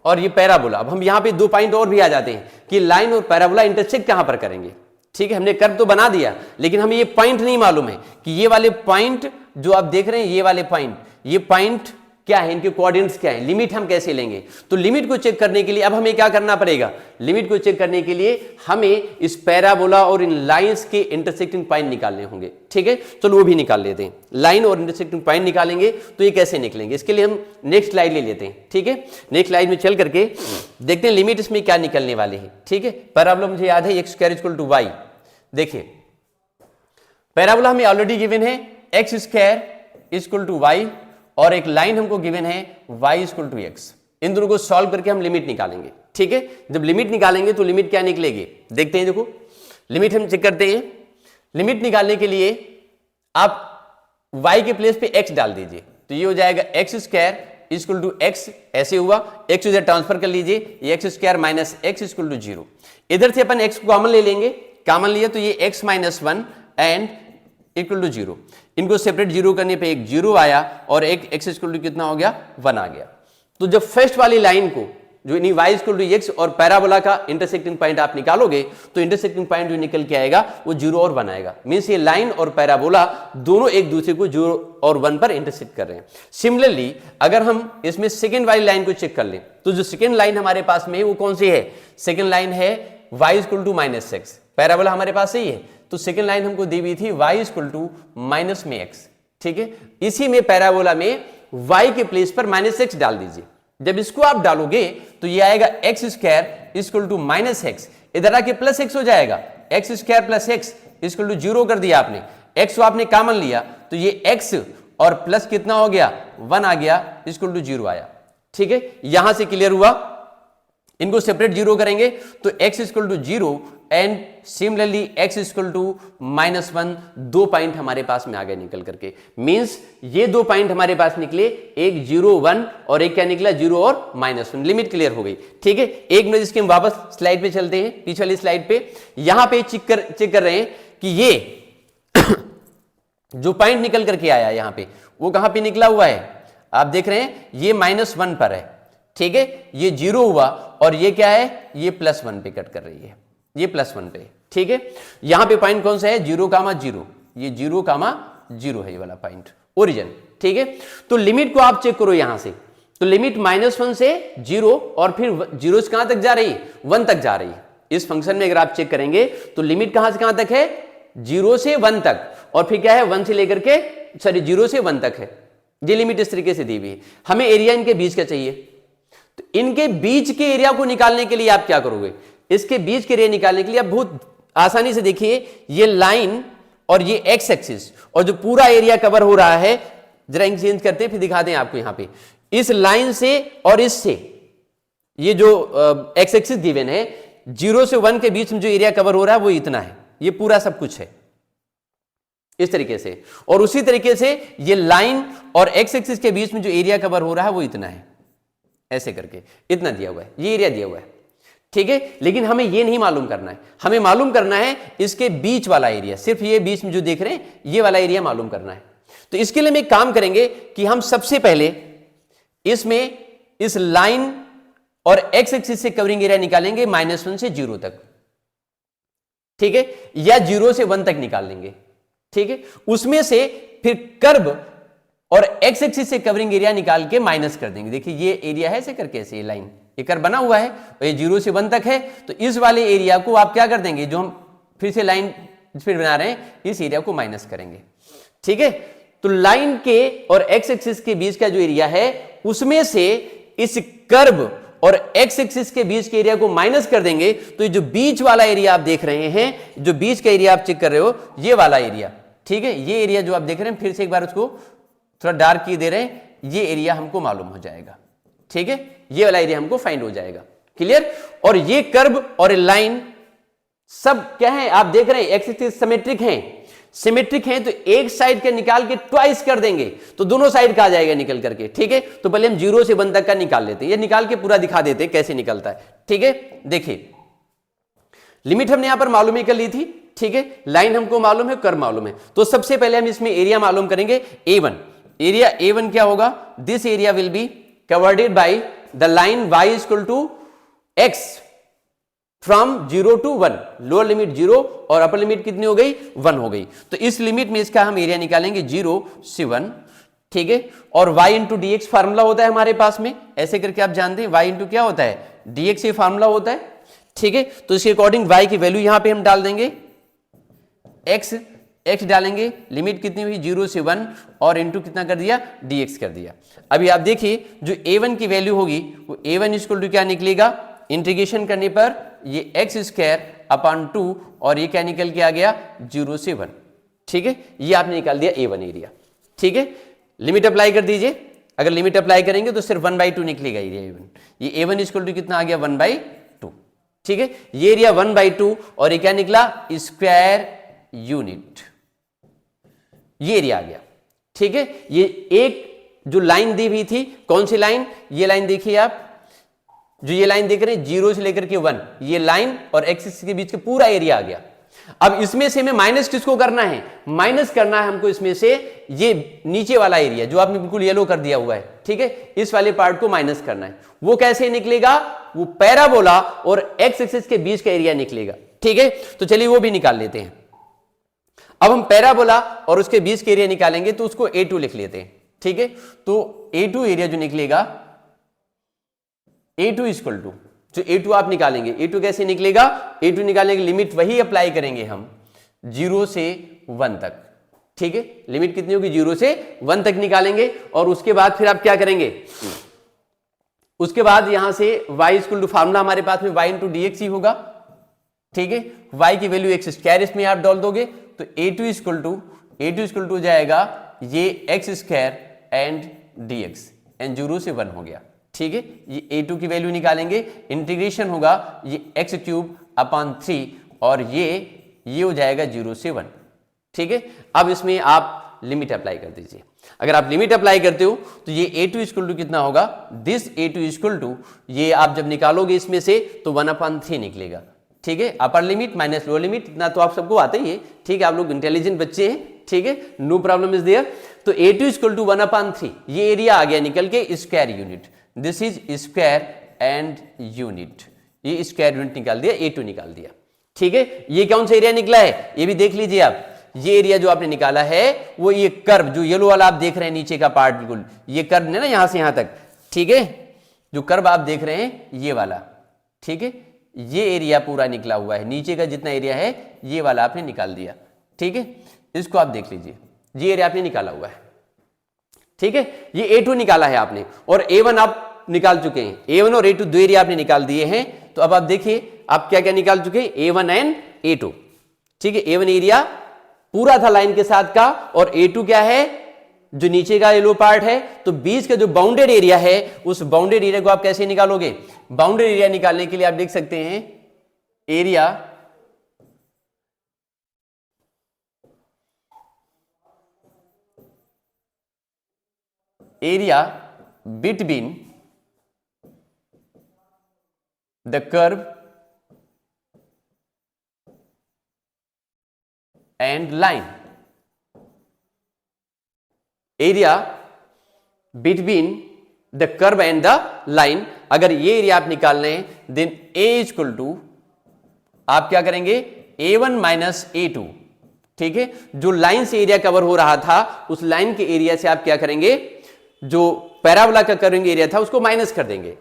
और ये पैराबोला, अब हम यहाँ पे 2 पॉइंट और भी आ जाते हैं कि लाइन और पैराबोला इंटरसेक्ट कहां पर करेंगे। ठीक है, हमने कर्व तो बना दिया लेकिन हमें ये पॉइंट नहीं मालूम है कि ये वाले पॉइंट जो आप देख रहे हैं, ये वाले पॉइंट, ये पॉइंट क्या है, इनके कोऑर्डिनेट्स क्या है, लिमिट हम कैसे लेंगे। तो लिमिट को चेक करने के लिए अब हमें क्या करना पड़ेगा, लिमिट को चेक करने के लिए हमें इस पैराबोला और इन लाइंस के इंटरसेक्टिंग पॉइंट निकालने होंगे। ठीक है, चलो वो भी निकाल लेते हैं। लाइन और इंटरसेक्टिंग पॉइंट निकालेंगे तो ये कैसे निकलेंगे, इसके लिए हम नेक्स्ट स्लाइड ले लेते हैं। ठीक है, नेक्स्ट स्लाइड में चल करके देखते हैं लिमिट इसमें क्या निकलने वाली है। ठीक है, पैराबोला मुझे याद है x² इक्वल टू y। देखिए पैराबोला हमें ऑलरेडी गिवन है x² इक्वल टू y, और एक लाइन हमको गिवन है y इक्वल टू x। इन दोनों को सॉल्व करके हम लिमिट निकालेंगे। ठीक है, जब लिमिट निकालेंगे तो लिमिट क्या निकलेगी, देखते हैं। देखो लिमिट हम चेक करते हैं। लिमिट निकालने के लिए आप y के प्लेस पे x डाल दीजिए, तो ये हो जाएगा x² इक्वल टू x, ऐसे हुआ। x इधर ट्रांसफर कर लीजिए, ये x² minus x equal to 0। इधर से अपन x को कॉमन ले लेंगे, कॉमन लिया तो ये x minus 1 and equal to 0। इनको सेपरेट 0 करने पे एक 0 आया और एक x इक्वल टू कितना हो गया, 1 आ गया। तो जब फर्स्ट वाली लाइन को जो यानी y इक्वल टू x और पैराबोला का इंटरसेक्टिंग पॉइंट आप निकालोगे तो इंटरसेक्टिंग पॉइंट जो निकल के आएगा वो 0 और 1 आएगा। मींस ये लाइन और पैराबोला दोनों एक दूसरे को 0 और 1 पर इंटरसेक्ट कर रहे हैं। सिमिलरली अगर हम इसमें सेकेंड वाली लाइन को चेक कर लें तो जो सेकेंड लाइन हमारे पास में है वो कौन सी है, सेकेंड लाइन है y equal to -x। Parabola हमारे पास सही है, तो सेकेंड लाइन हमको दी हुई थी y इक्वल टू माइनस में x। ठीक है, इसी में पैराबोला में y के प्लेस पर -x डाल दीजिए। जब इसको आप डालोगे तो ये आएगा x² इक्वल टू -x, इधर आके +x हो जाएगा। x² plus x equal to 0 कर दिया आपने, x को आपने कॉमन लिया तो ये x और प्लस कितना हो गया, 1 आ गया, इक्वल टू 0 आया। ठीक है, यहां से क्लियर हुआ। इनको सेपरेट 0 करेंगे तो x equal to 0 and similarly x equal to -1। 2 point हमारे पास में आ गए निकल करके। मींस ये 2 पॉइंट हमारे पास निकले, एक 0 1 और एक क्या निकला 0 और -1। लिमिट क्लियर हो गई। ठीक है, एक मिनट इसके हम वापस स्लाइड पे चलते हैं, पीछे वाली स्लाइड पे। यहां पे चेक कर रहे हैं कि ये जो पॉइंट निकल करके आया यहां पे वो कहां पे निकला हुआ है, आप देख रहे हैं ये -1 पर है। ठीक है, ये 0 हुआ और ये क्या है, ये +1 पे कट कर रही है, ये +1 पे, ठीक है। यहां पे पॉइंट कौन सा है, 0,0, ये 0,0 है ये वाला पॉइंट, ओरिजिन, ठीक है। तो लिमिट को आप चेक करो यहां से, तो लिमिट -1 से 0 और फिर 0 से कहां तक जा रही है, 1 तक जा रही है। इस फंक्शन में अगर आप चेक करेंगे तो लिमिट कहां से कहां तक है, 0 से 1 तक, और फिर क्या है 1 से लेकर के 0 से 1 तक है। ये लिमिट इस तरीके से दी हुई है। हमें एरिया इनके बीच का चाहिए, तो इनके बीच के एरिया को निकालने के लिए आप क्या करोगे, इसके बीच के एरिया निकालने के लिए आप बहुत आसानी से देखिए, ये लाइन और ये एक्स एक्सिस और जो पूरा एरिया कवर हो रहा है, जरा इंक चेंज करते हैं फिर दिखा दें आपको। यहां पे इस लाइन से और इससे, ये जो एक्स एक्सिस गिवन है, 0 से 1 के बीच में जो एरिया कवर हो रहा है वो इतना है, ये पूरा सब कुछ है इस तरीके से। और उसी तरीके से ये लाइन और एक्स एक्सिस के बीच में जो एरिया कवर हो रहा है वो इतना है, ऐसे करके इतना दिया हुआ है, ये एरिया दिया हुआ है, ठीक है। लेकिन हमें ये नहीं मालूम करना है, हमें मालूम करना है इसके बीच वाला एरिया, सिर्फ ये बीच में जो देख रहे हैं ये वाला एरिया मालूम करना है। तो इसके लिए हम एक काम करेंगे कि हम सबसे पहले इसमें इस लाइन और एक्स एक्सिस से कवरिंग एरिया निकालेंगे -1 से 0 तक, ठीक है, या 0 से 1 तक निकाल लेंगे, ठीक है। उसमें से फिर कर्व और एक्स एक्सिस से कवरिंग एरिया निकाल के माइनस कर देंगे। देखिए ये एरिया है, ऐसे करके ऐसे ये लाइन, ये कर्व बना हुआ है और ये 0 से 1 तक है, तो इस वाले एरिया को आप क्या कर देंगे, जो हम फिर से लाइन फिर बना रहे हैं, इस एरिया को माइनस करेंगे, ठीक है। तो लाइन के और एक्स एक्सिस के बीच का जो एरिया है उसमें से इस कर्व और एक्स एक्सिस के बीच के एरिया को माइनस कर देंगे, तो ये जो बीच वाला एरिया आप देख रहे हैं, जो बीच का एरिया आप चेक कर रहे हो, ये वाला एरिया, ठीक है, ये एरिया जो आप देख रहे हैं, फिर से एक बार उसको थोड़ा डार्क की दे रहे हैं, ये एरिया हमको मालूम हो जाएगा, ठीक है, ये वाला एरिया हमको फाइंड हो जाएगा, क्लियर। और ये कर्व और लाइन सब क्या है, आप देख रहे हैं एक्स एक्सिस सिमेट्रिक हैं, सिमेट्रिक हैं, तो एक साइड का निकाल के ट्वाइस कर देंगे तो दोनों साइड का आ जाएगा निकल करके, ठीक है। तो पहले हम 0 से 1 तक का निकाल लेते हैं, ये निकाल के पूरा दिखा देते हैं कैसे निकलता है, ठीक है। देखिए लिमिट हमने यहां पर मालूम ही कर ली थी, ठीक है, लाइन हमको मालूम है, कर्व मालूम है। तो सबसे पहले हम इसमें एरिया मालूम करेंगे, A1। एरिया A1 क्या होगा, this area will be covered by the line y equal to x from 0 to 1, lower limit 0 और अपर लिमिट कितनी हो गई, 1 हो गई। तो इस लिमिट में इसका हम एरिया निकालेंगे 0 से 1, ठीक है। और y into d x formula होता है हमारे पास में, ऐसे करके आप जानते हैं y इंटू क्या होता है, dx ये फार्मूला होता है, ठीक है। तो इसके अकॉर्डिंग y की वैल्यू यहां पे हम डाल देंगे, x डालेंगे, लिमिट कितनी हुई 0 से 1 और इंटू कितना कर दिया, dx कर दिया। अभी आप देखिए जो a1 की वैल्यू होगी वो a1 इक्वल टू क्या निकलेगा, इंटीग्रेशन करने पर ये x² 2 और ये क्या निकल के आ गया 0 से 1, ठीक है। ये आपने निकाल दिया A1 एरिया, ठीक है। लिमिट अप्लाई कर दीजिए, अगर लिमिट अप्लाई करेंगे तो सिर्फ 1/2 निकलेगा एरिया A1। ये A1 इक्वल टू कितना आ गया 1/2, ठीक है। ये एरिया 1/2 और ये क्या निकला स्क्वायर यूनिट, ये एरिया आ गया, ठीक है। ये एक जो लाइन दी हुई थी, कौन सी लाइन, ये लाइन देखिए आप, जो ये लाइन देख रहे हैं 0 से लेकर के 1, ये लाइन और एक्सिस के बीच का पूरा एरिया आ गया। अब इसमें से हमें माइनस किसको करना है, माइनस करना है हमको इसमें से ये नीचे वाला एरिया जो आपने बिल्कुल येलो कर दिया हुआ है, ठीक है, इस वाले पार्ट को माइनस करना है। वो कैसे निकलेगा, वो पैराबोला और एक्स एक्सिस के बीच का एरिया निकलेगा, ठीक है। तो चलिए वो भी निकाल लेते हैं। अब हम पैराबोला और उसके बीच के एरिया निकालेंगे तो उसको A2 लिख लेते हैं, ठीक है। तो A2 एरिया जो निकलेगा, A2 इक्वल टू, जो A2 आप निकालेंगे, A2 कैसे निकलेगा, A2 निकालने की लिमिट वही अप्लाई करेंगे हम 0 से 1 तक, ठीक है। लिमिट कितनी होगी 0 से 1 तक निकालेंगे और उसके बाद फिर आप क्या करेंगे, उसके बाद यहां से y इक्वल टू फार्मूला हमारे पास में y इंटू dx ही होगा, ठीक है। y की वैल्यू x² इसमें आप डाल दोगे तो A2 इक्वल टू जाएगा ये x² एंड dx एंड 0 से 1 हो गया, ठीक है। ये A2 की वैल्यू निकालेंगे, इंटीग्रेशन होगा ये x³ 3 और ये हो जाएगा 0 से 1, ठीक है। अब इसमें आप लिमिट अप्लाई कर दीजिए। अगर आप लिमिट अप्लाई करते हो तो ये A2 इक्वल टू कितना होगा, दिस A2 इक्वल टू, ये आप जब निकालोगे इसमें से तो 1/3 निकलेगा, ठीक है। अपर लिमिट माइनस लोअर लिमिट, इतना तो आप सबको आता ही है, ठीक है, आप लोग इंटेलिजेंट बच्चे हैं, ठीक है, नो प्रॉब्लम इज देयर। तो A2 इक्वल टू 1/3, ये एरिया आ गया निकल के square unit, this is square and unit, ये स्क्वायर यूनिट निकाल दिया, A2 निकाल दिया। ठीक है, ये कौन सा एरिया निकला है ये भी देख लीजिए आप। ये एरिया जो आपने निकाला है वो ये कर्व जो येलो वाला आप देख रहे हैं नीचे का पार्ट, बिल्कुल ये कर्व है ना यहां से यहां तक। ठीक है, जो कर्व आप देख रहे हैं ये वाला, ठीक है, ये एरिया पूरा निकला हुआ है, नीचे का जितना एरिया है ये वाला आपने निकाल दिया। ठीक है, इसको आप देख लीजिए, ये एरिया आपने निकाला हुआ है। ठीक है, ये A2 निकाला है आपने और A1 आप निकाल चुके हैं। A1 और A2 दो एरिया आपने निकाल दिए हैं। तो अब आप देखिए आप क्या क्या निकाल चुके हैं, A1 एंड A2। ठीक है, A1 एरिया पूरा था लाइन के साथ का, और A2 क्या है जो नीचे का येलो पार्ट है। तो बीच का जो बाउंडेड एरिया है उस बाउंडेड एरिया को आप कैसे निकालोगे, बाउंडेड एरिया निकालने के लिए आप देख सकते हैं area between the curve and line, area between the curve and the line. अगर ये एरिया आप निकालना है देन A इक्वल टू आप क्या करेंगे A1 माइनस A2। ठीक है, जो लाइन से एरिया कवर हो रहा था उस लाइन के एरिया से आप क्या करेंगे, जो पैराबोला का कवरिंग एरिया था उसको माइनस कर देंगे।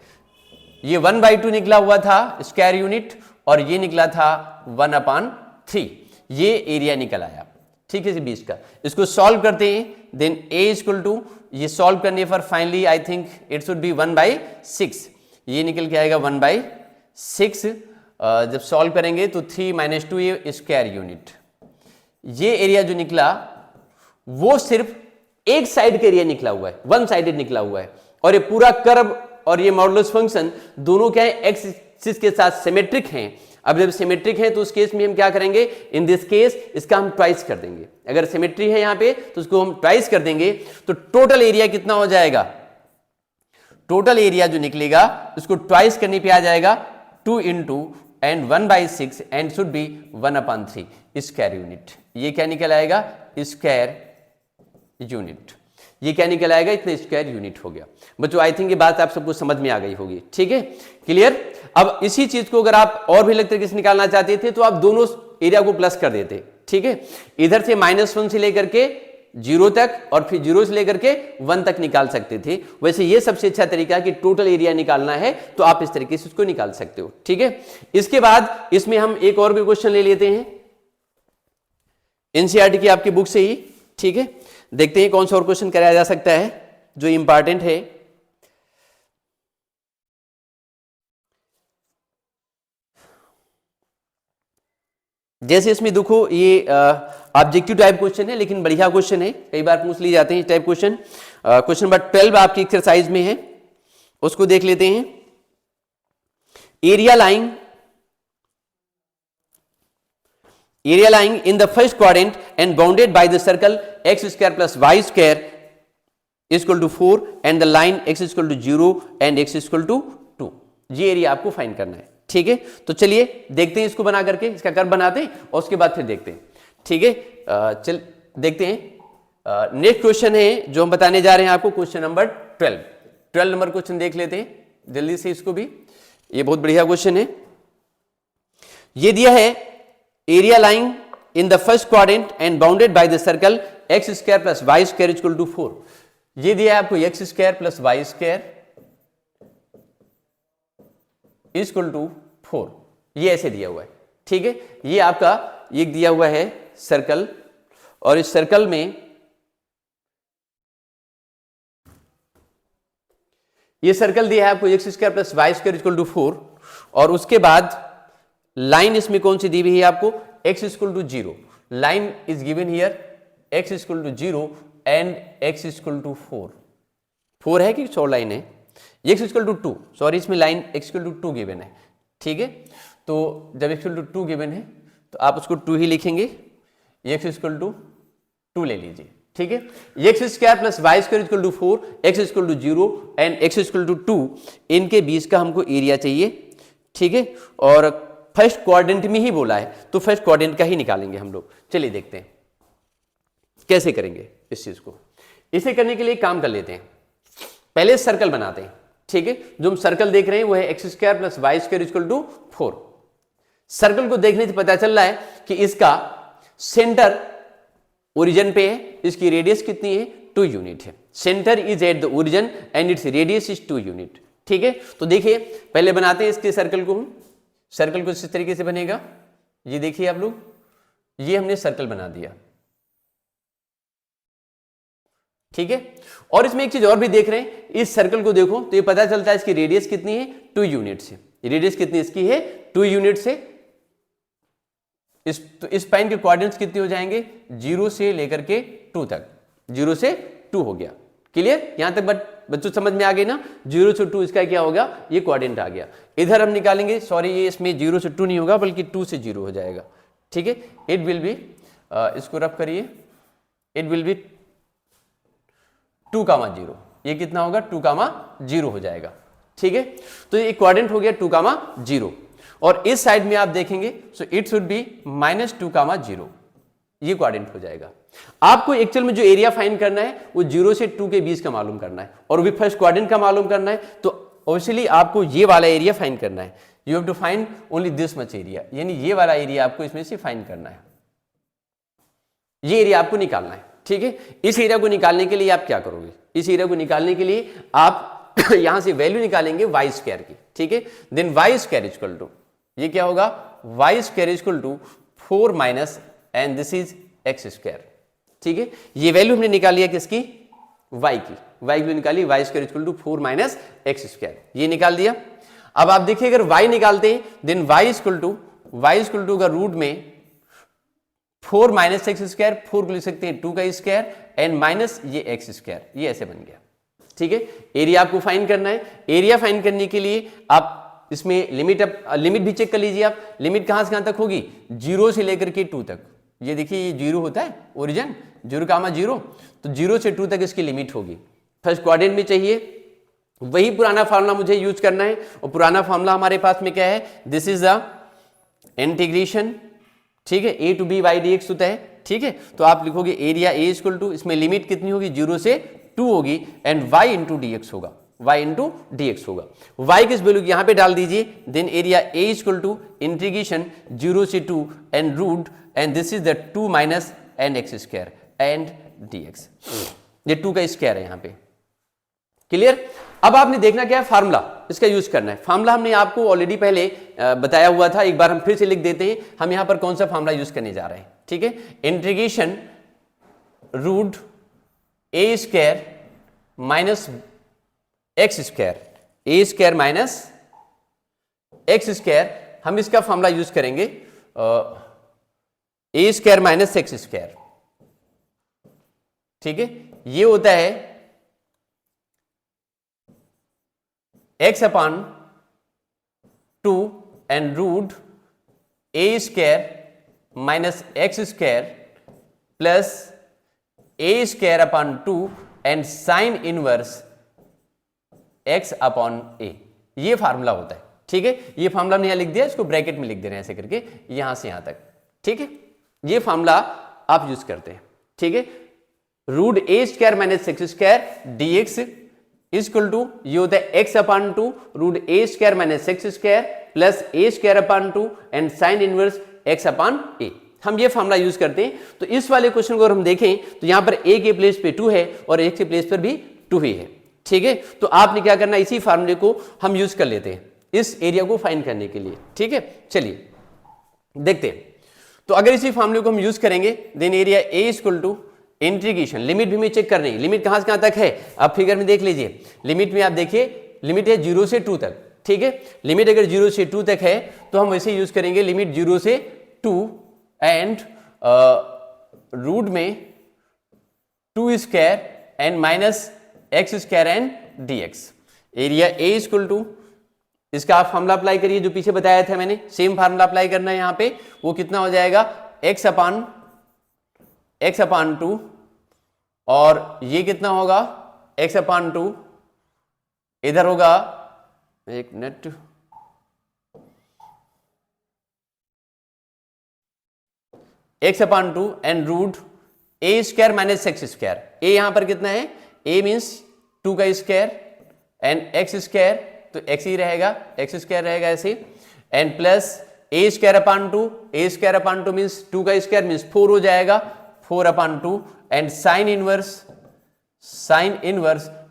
ये 1/2 निकला हुआ था स्क्वायर यूनिट और ये निकला था 1/3, ये एरिया निकल आया। ठीक है, इस बीच का इसको सॉल्व करते हैं देन A इक्वल टू, ये सॉल्व करने पर finally I think it should be 1/6, ये निकल के आएगा 1/6। जब सॉल्व करेंगे तो 3 - 2 ये स्क्वायर यूनिट। ये एरिया जो निकला वो सिर्फ एक साइड का एरिया निकला हुआ है, वन साइडेड निकला हुआ है, और ये पूरा कर्व और ये मॉडुलस फंक्शन दोनों क्या है एक्स एक्सिस के साथ सिमेट्रिक हैं। अब जब सिमेट्रिक है तो उस केस में हम क्या करेंगे, इन दिस केस इसका हम ट्वाइस कर देंगे। अगर सिमेट्री है यहाँ पे तो उसको हम ट्वाइस कर देंगे, तो टोटल एरिया कितना हो जाएगा, टोटल एरिया जो निकलेगा उसको ट्वाइस करने पे आ जाएगा 2 × and 1/6 and should be 1/3 square unit. ये क्या निकल आएगा, स्क्वायर यूनिट। ये क्या निकल आएगा, इतने स्क्वायर यूनिट हो गया। बच्चों आई थिंक ये बात आप सबको समझ में आ गई होगी। ठीक है, क्लियर। अब इसी चीज को अगर आप और भी अलग तरीके से निकालना चाहते थे तो आप दोनों एरिया को प्लस कर देते। ठीक है, इधर से -1 से लेकर के 0 तक और फिर 0 से लेकर के 1 तक निकाल सकते थे। वैसे ये सबसे अच्छा तरीका है कि टोटल एरिया निकालना है तो आप इस तरीके से उसको निकाल सकते हो। ठीक है, इसके बाद इसमें हम एक और भी क्वेश्चन ले लेते हैं एनसीईआरटी की आपकी बुक से ही। ठीक है, देखते हैं कौन सा और क्वेश्चन कराया जा सकता है जो इंपॉर्टेंट है। जैसे इसमें देखो ये ऑब्जेक्टिव टाइप क्वेश्चन है लेकिन बढ़िया क्वेश्चन है, कई बार पूछ लिए जाते हैं इस टाइप क्वेश्चन। क्वेश्चन नंबर 12 आपकी एक्सरसाइज में है, उसको देख लेते हैं। Area lying in the first quadrant and bounded by the circle x square plus y square is equal to 4 and the line x is equal to 0 and x is equal to 2। ये area आपको find करना है। ठीक है, तो चलिए देखते हैं इसको बना करके, इसका कर्व बनाते हैं और उसके बाद फिर देखते हैं। ठीक है, चल देखते हैं। नेक्स्ट क्वेश्चन है जो हम बताने जा रहे हैं आपको, क्वेश्चन नंबर 12 नंबर क्वेश्चन देख लेते हैं जल्दी से इसको भी। ये बहुत बढ़िया क्वेश्चन है। ये दिया है area lying in the first quadrant and bounded by the circle x square plus y square equal to 4। ये दिया है आपको x square plus y square equal to 4, ये ऐसे दिया हुआ है। ठीक है, ये आपका ये दिया हुआ है सर्कल, और इस सर्कल में ये सर्कल दिया है आपको x square plus y square equal to 4, और उसके बाद लाइन इसमें कौन सी दी हुई है आपको, x equal to 0। Line is given here x equal to 0 and x equal to 4 है कि 4 लाइन है, x इक्वल टू 2, सॉरी इसमें line x equal to 2 given है। ठीक है, तो जब x इक्वल टू 2 गिवन है तो आप उसको 2 ही लिखेंगे, x इक्वल टू 2 ले लीजिए। ठीक है, x square plus y square equal to 4, x equal to 0 and x equal to 2, इनके बीच का हमको एरिया चाहिए। ठीक है, और फर्स्ट क्वाड्रेंट में ही बोला है तो फर्स्ट क्वाड्रेंट का ही निकालेंगे हम लोग। चलिए देखते हैं कैसे करेंगे इस चीज को। इसे करने के लिए काम कर लेते हैं, पहले सर्कल बनाते हैं। ठीक है। जो हम सर्कल देख रहे हैं वो है x square plus y square equal to 4। Circle को देखने से पता चल रहा है कि इसका सेंटर ओरिजिन पे है, इसकी रेडियस कितनी है 2 यूनिट है। Centre is at the origin and its radius is 2 unit. ठीक है, तो देखिए पहले बनाते हैं इसके सर्कल को हम। सर्कल कुछ इस तरीके से बनेगा, ये देखिए आप लोग, ये हमने सर्कल बना दिया। ठीक है, और इसमें एक चीज और भी देख रहे हैं, इस सर्कल को देखो तो ये पता चलता है इसकी रेडियस कितनी है 2 यूनिट से। रेडियस कितनी इसकी है 2 यूनिट से। इस पाइन के कोऑर्डिनेट्स कितने हो जाएंगे 0 से लेकर के 2 तक, 0 से 2 हो गया। क्लियर, यहां तक बच्चों समझ में आ गई ना। 0 से 2 इसका क्या होगा, ये कोऑर्डिनेट आ गया। इधर हम निकालेंगे, सॉरी ये इसमें 0 से 2 नहीं होगा बल्कि 2 से 0 हो जाएगा। ठीक है, इट विल बी, इसको रफ करिए, इट विल बी 2, 0। ये कितना होगा 2, 0 हो जाएगा। ठीक है, तो ये कोऑर्डिनेट हो गया 2, 0। और इस साइड में आप देखेंगे सो इट शुड बी -2, 0। ये कोऑर्डिनेट हो जाएगा। आपको एक्चुअल में जो एरिया फाइंड करना है वो 0 से 2 के बीच का मालूम करना है, और वो भी फर्स्ट कोऑर्डिनेट का मालूम करना है। तो ऑब्वियसली आपको ये वाला एरिया फाइंड करना है। You have to find only this much area, यानी ये वाला एरिया आपको इसमें से फाइंड करना है। ये एरिया आपको निकालना है। ठीक है, इस एरिया को निकालने के लिए आप क्या करोगे, इस एरिया को निकालने के लिए आप यहां से वैल्यू निकालेंगे वाई स्क्वायर की। ठीक है, then y square equal to, ये क्या होगा y square equal to 4 minus and this is x square. ठीक है, ये वैल्यू हमने निकाली है किसकी, वाई की। वाई की निकाली y square equal to 4 minus x square, ये निकाल दिया। अब आप देखिए अगर वाई निकालते हैं देन वाई इक्वल टू का रूट में 4 माइनस एक्स स्क्वायर, 4 को लिख सकते हैं 2 का स्क्वायर एंड माइनस ये एक्स स्क्वायर, ये ऐसे बन गया। ठीक है, एरिया आपको फाइंड करना है। एरिया फाइंड करने के लिए आप इसमें लिमिट भी चेक कर लीजिए। आप लिमिट कहां से कहां तक होगी 0 से लेकर के 2 तक। ये देखिए ये 0 होता है ओरिजिन, 0, 0, तो 0 से 2 तक इसकी लिमिट होगी। फर्स्ट कोऑर्डिनेट में चाहिए, वही पुराना फार्मूला मुझे यूज करना है। और पुराना फार्मूला हमारे पास में क्या है, दिस इज द इंटीग्रेशन। ठीक है, a to b y d x होता है। ठीक है, तो आप लिखोगे एरिया a इक्वल टू, इसमें लिमिट कितनी होगी 0 से 2 होगी and y into d x होगा, y इंटू डी एक्स होगा। y किस वैल्यू यहां पे डाल दीजिए, then area a equal to integration 0 से 2 and root and this is the 2 minus and x square and d x. ये 2 का स्क्वायर है यहां पे। क्लियर, अब आपने देखना क्या है, फार्मूला इसका यूज करना है। फार्मूला हमने आपको ऑलरेडी पहले बताया हुआ था, एक बार हम फिर से लिख देते हैं। हम यहां पर कौन सा फार्मूला यूज करने जा रहे हैं। ठीक है, integration root a square minus x square, a square minus x square, हम इसका फार्मूला यूज करेंगे a square minus x square. ठीक है, ये होता है x upon 2 and root a square minus x square plus a square upon 2 and sine inverse x upon a। ये formula होता है। ठीक है, ये फार्मूला हमने यहां लिख दिया, इसको ब्रैकेट में लिख दे रहे हैं ऐसे करके यहां से यहां तक। ठीक है, ये फार्मूला आप यूज करते हैं। ठीक है, root a square minus x square d x equal to, ये होता है x upon 2 root a square minus x square plus a square upon 2 and sine inverse x upon a। हम ये फार्मूला यूज करते हैं। तो इस वाले क्वेश्चन को अगर हम देखें तो यहां पर a के प्लेस पे 2 है और x के प्लेस पर भी 2 ही है। ठीक है, तो आपने क्या करना है, इसी फार्मूले को हम यूज कर लेते हैं इस एरिया को फाइंड करने के लिए। ठीक है, चलिए देखते हैं। तो अगर इसी फार्मूले को हम यूज करेंगे then area a equal to integration, limit भी हमें चेक करनी है, लिमिट कहां से कहां तक है आप फिगर में देख लीजिए। लिमिट में आप देखिए, लिमिट है 0 से 2 तक। ठीक है, लिमिट अगर 0 से 2 तक है तो हम वैसे यूज करेंगे लिमिट 0 से 2 एंड रूट में 2 square and minus x square and d x. Area a equal to, इसका आप फार्मूला अप्लाई करिए जो पीछे बताया था मैंने, सेम फार्मूला अप्लाई करना है यहां पे। वो कितना हो जाएगा x अपॉन 2 और ये कितना होगा x अपॉन 2, इधर होगा, एक minute, x upon 2 and root a square minus x square. A यहां पर कितना है, a मीन्स 2 का स्क्वायर एंड एक्स स्क्वायर, तो एक्स ही रहेगा, एक्स स्क्वायर रहेगा ऐसे, and plus a square upon two, a square upon two means 2 का स्क्वायर मीन्स 4 हो जाएगा, 4 upon 2 and sine inverse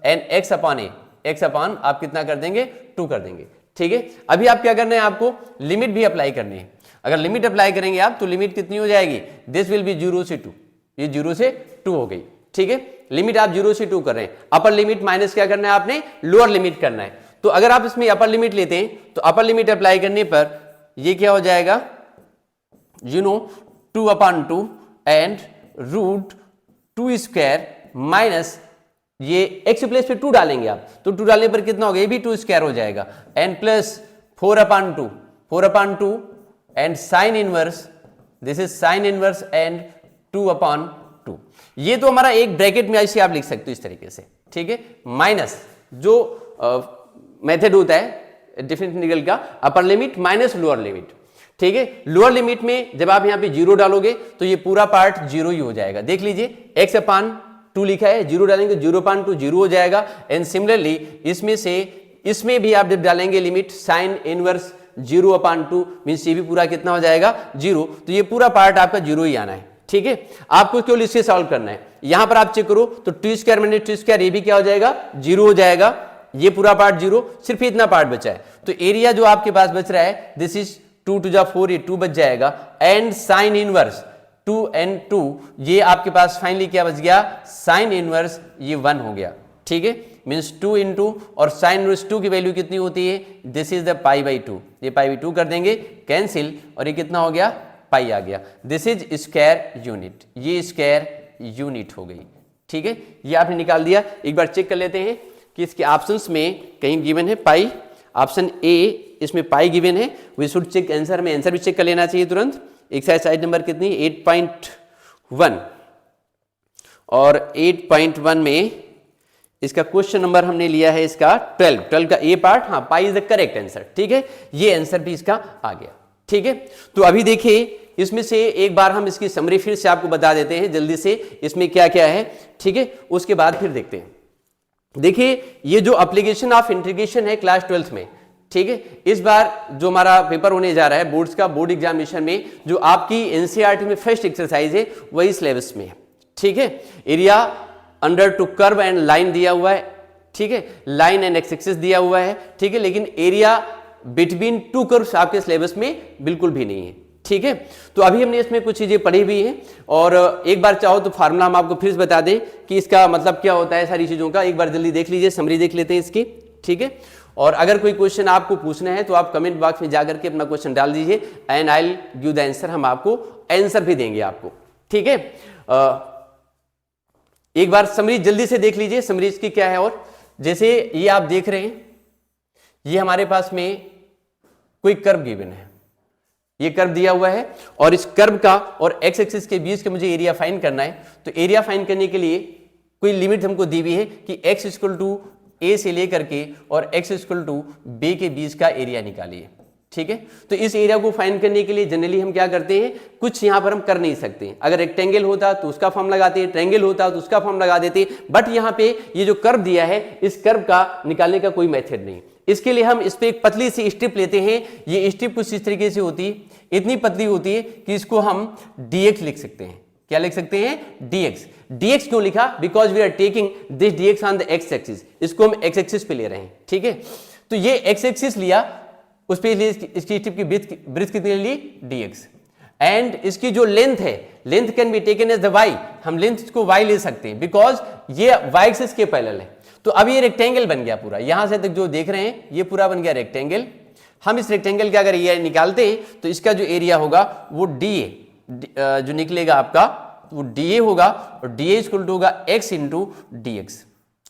and x upon a, x upon आप कितना कर देंगे 2 कर देंगे। ठीक है, अभी आप क्या करना है, आपको लिमिट भी अप्लाई करनी है। अगर लिमिट अप्लाई करेंगे आप तो लिमिट कितनी हो जाएगी, दिस विल बी 0 से 2, ये 0 से 2 हो गई। ठीक है, लिमिट आप 0 से 2 कर रहे हैं, अपर लिमिट माइनस क्या करना है आपने, लोअर लिमिट करना है। तो अगर आप इसमें अपर लिमिट लेते हैं तो अपर लिमिट अप्लाई करने पर ये क्या हो जाएगा, 2 अपान 2 एंड रूट 2 स्क्वायर माइनस ये एक्स प्लेस पे 2 डालेंगे आप, तो 2 डालने पर कितना हो गया, ये भी 2 स्क्वायर हो जाएगा, and plus 4 upon 2 and sine inverse, this is sine inverse and 2 अपान 2। ये तो हमारा एक ब्रैकेट में ऐसे आप लिख सकते हो इस तरीके से। ठीक है, माइनस जो मेथड होता है डिफरेंशियल का, अपर लिमिट माइनस लोअर लिमिट। ठीक है, लोअर लिमिट में जब आप यहां पे 0 डालोगे तो ये पूरा पार्ट 0 ही हो जाएगा। देख लीजिए एक्स अपान 2 लिखा है, 0 डालेंगे 0 अपान 2 0 हो जाएगा, एंड सिमिलरली इसमें भी आप जब डालेंगे लिमिट साइन इनवर्स 0 अपान 2 मीन्स ये भी पूरा कितना हो जाएगा 0, तो ये पूरा पार्ट आपका 0 ही आना है। ठीक है, आपको केवल इससे सॉल्व करना है। यहां पर आप चेक करो तो 2 स्क्वायर माइनस 2 स्क्वायर ये भी क्या हो जाएगा 0 हो जाएगा, ये पूरा पार्ट 0, सिर्फ इतना पार्ट बचा है। तो एरिया जो आपके पास बच रहा है दिस इज 2 टू जा 4, ये 2 बच जाएगा, एंड साइन इनवर्स 2 एंड 2 ये आपके पास फाइनली क्या बच गया, साइन इनवर्स ये 1 हो गया। ठीक है, मीन्स 2 इंटू और साइन इनवर्स 2 की वैल्यू कितनी होती है, this is the pi by 2, ये पाई बाई 2 कर देंगे कैंसिल, और ये कितना हो गया, पाई आ गया। दिस इज स्क्वायर यूनिट, ये स्क्वायर यूनिट हो गई। ठीक है, ये आपने निकाल दिया। एक बार चेक कर लेते हैं कि इसके ऑप्शंस में कहीं गिवन है पाई, ऑप्शन ए इसमें पाई गिवन है, वी शुड चेक आंसर में, आंसर भी चेक कर लेना चाहिए तुरंत। एक्सरसाइज नंबर कितनी 8.1 और 8.1 में इसका क्वेश्चन नंबर हमने लिया है इसका 12 का ए पार्ट, हाँ pi is the correct answer. ठीक है, ये आंसर भी इसका आ गया। ठीक है, तो अभी देखिए इसमें से एक बार हम इसकी समरी फिर से आपको बता देते हैं जल्दी से, इसमें क्या क्या है। ठीक है, उसके बाद फिर देखते हैं। देखिए ये जो एप्लीकेशन ऑफ इंटीग्रेशन है क्लास 12th में, ठीक है, इस बार जो हमारा पेपर होने जा रहा है बोर्ड्स का, बोर्ड एग्जामिनेशन में जो आपकी एनसीईआरटी में फर्स्ट एक्सरसाइज है वही सिलेबस में है। ठीक है, area under to curve and line दिया हुआ है। ठीक है, लाइन एंड एक्स एक्सिस दिया हुआ है। ठीक है, लेकिन एरिया बिटवीन 2 कर्व्स आपके सिलेबस में बिल्कुल भी नहीं है। ठीक है, तो अभी हमने इसमें कुछ चीजें पढ़ी हुई हैं, और एक बार चाहो तो फार्मूला हम आपको फिर से बता दें कि इसका मतलब क्या होता है सारी चीजों का। एक बार जल्दी देख लीजिए, समरी देख लेते हैं इसकी। ठीक है, और अगर कोई क्वेश्चन आपको पूछना है तो आप कमेंट बॉक्स में जाकर के अपना क्वेश्चन डाल दीजिए, and I will give the answer, हम आपको आंसर भी देंगे आपको। ठीक है, एक बार समरी जल्दी से देख लीजिए, समरी इसकी क्या है। और जैसे ये आप देख रहे हैं, ये हमारे पास में कोई कर्व गिवन है, ये कर्व दिया हुआ है, और इस कर्व का और एक्स एक्सिस के बीच का मुझे एरिया फाइंड करना है। तो एरिया फाइंड करने के लिए कोई लिमिट हमको दी हुई है कि x इक्वल टू ए से लेकर के और x इक्वल टू बी के बीच का एरिया निकालिए। ठीक है, तो इस एरिया को फाइंड करने के लिए जनरली हम क्या करते हैं, कुछ यहां पर हम कर नहीं सकते। अगर रेक्टेंगल होता तो उसका फॉर्म लगाते हैं, ट्रायंगल होता तो उसका फॉर्म लगा देते, बट यहां पे ये जो कर्व दिया है इस कर्व का निकालने का कोई मेथड नहीं। इसके लिए हम इस पे एक पतली सी स्ट्रिप लेते हैं। ये स्ट्रिप कुछ इस तरीके से होती है, इतनी पतली होती है कि इसको हम dx लिख सकते हैं। क्या लिख सकते हैं, dx। dx क्यों लिखा, because we are taking this dx on the x axis, इसको हम x एक्सिस पे ले रहे हैं। ठीक है, तो ये x एक्सिस लिया, उस पे इसकी स्ट्रिप की ब्रीथ कितनी ली, dx, एंड इसकी जो लेंथ है, length can be taken as the y, हम लेंथ को y ले सकते हैं बिकॉज ये y एक्सिस के पैरेलल है। तो अब ये रेक्टेंगल बन गया पूरा, यहां से तक जो देख रहे हैं ये पूरा बन गया रेक्टेंगल। हम इस रेक्टेंगल का अगर एरिया निकालते हैं तो इसका जो एरिया होगा वो dA जो निकलेगा आपका वो dA होगा, और dA इक्वल टू होगा x इंटू dx,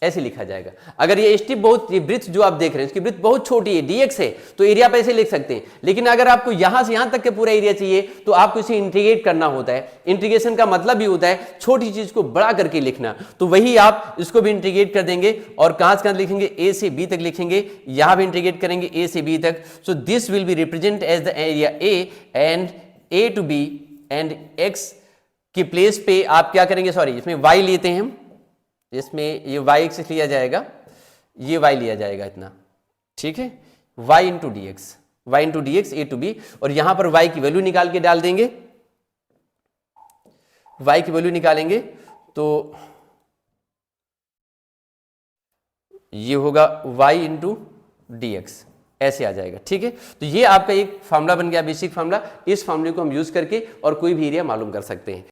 ऐसे लिखा जाएगा। अगर ये स्ट्रिप बहुत, ये ब्रिथ जो आप देख रहे हैं इसकी ब्रिथ बहुत छोटी है, dx है, तो एरिया पे ऐसे लिख सकते हैं। लेकिन अगर आपको यहां से यहां तक के पूरा एरिया चाहिए तो आपको इसे इंटीग्रेट करना होता है। इंटीग्रेशन का मतलब भी होता है छोटी चीज को बड़ा करके लिखना, तो वही आप इसको भी इंटीग्रेट कर देंगे, और कहां से कहां लिखेंगे, a से b तक लिखेंगे, यहां भी इंटीग्रेट करेंगे a से b तक। So this will be represent as the area a, and a to b, and x की प्लेस पे आप क्या करेंगे, सॉरी इसमें y लेते हैं हम, इसमें ये y एक्सिस लिया जाएगा, ये y लिया जाएगा इतना, ठीक है, y into d x, y into d x a to b, और यहां पर y की वैल्यू निकाल के डाल देंगे, y की वैल्यू निकालेंगे तो ये होगा y इंटू डी एक्स, ऐसे आ जाएगा, ठीक है। तो ये आपका एक फार्मूला बन गया, बेसिक फार्मूला। इस फार्मूले को हम यूज करके और कोई भी एरिया मालूम कर सकते हैं।